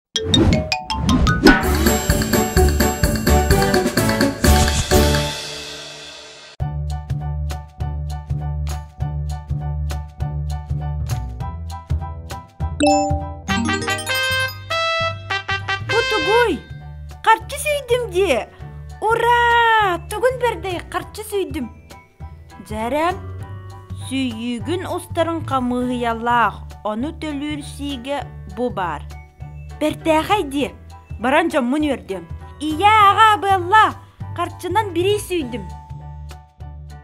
Butuguy, qarçı süydüm diye. Ura, tugün berdi qarçı süydüm. Jarem, süyügün ostarın kamığı yallaq, onu tölürsige bu bar. Bertağaydi, baranca mun ördüm. İya ağa bella, qarçından biri süydüm.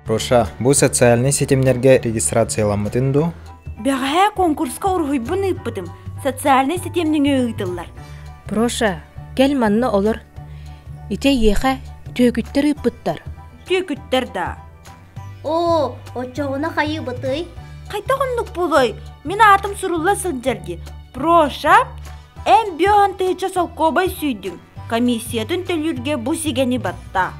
Роша, bu социальный сетемлерге регистрацияланмытын ду? Бәғая конкурска урғойбын ыппытым. Социальный сетемнің өйділлар. Проша, гел манны олар. Ите еха төгүттер ыппыттар. Түйкүттер да. О, очоғына қайы бұтый. Қайта ғынлық болой. Мен атым сұрулла сылджарги. Проша, әм бүйан тыйча солкобай сүйдім. Комиссиятын төлірге бұ сигені батта.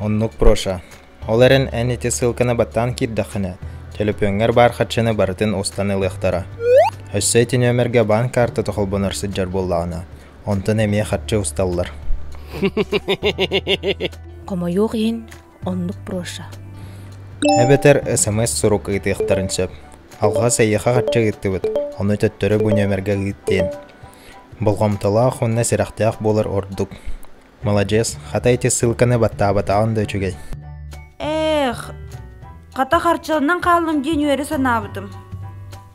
Оннук Проша. Оларын әнеті сылканы баттан кирдақыны. Телепөңгер бар қатшыны барытын останы лықтара. Өссейтін өмірге банк карты тұқылбыныр сыджар боллағына. Онтын әме қатшы ұсталылар. Кома yok ен, оннук Проша. Әбетер СМС сұруқ ұйты ұқтарын сөп. Алға сәйеға қатшы ұйты бұд. Оны төттірі бұн өмірге ұйттен. Бұлғамтыла құнна сирақтияқ болыр ордық. Молодец, қатайты сылканы баттағын да өчігей. Қата қарчылынан қалым ден өрі санабыдым.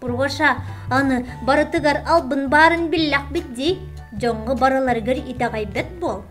Проша, аны барытыгар албын барын биллақ бітді. Жоңғы бараларгар итағай бет бол.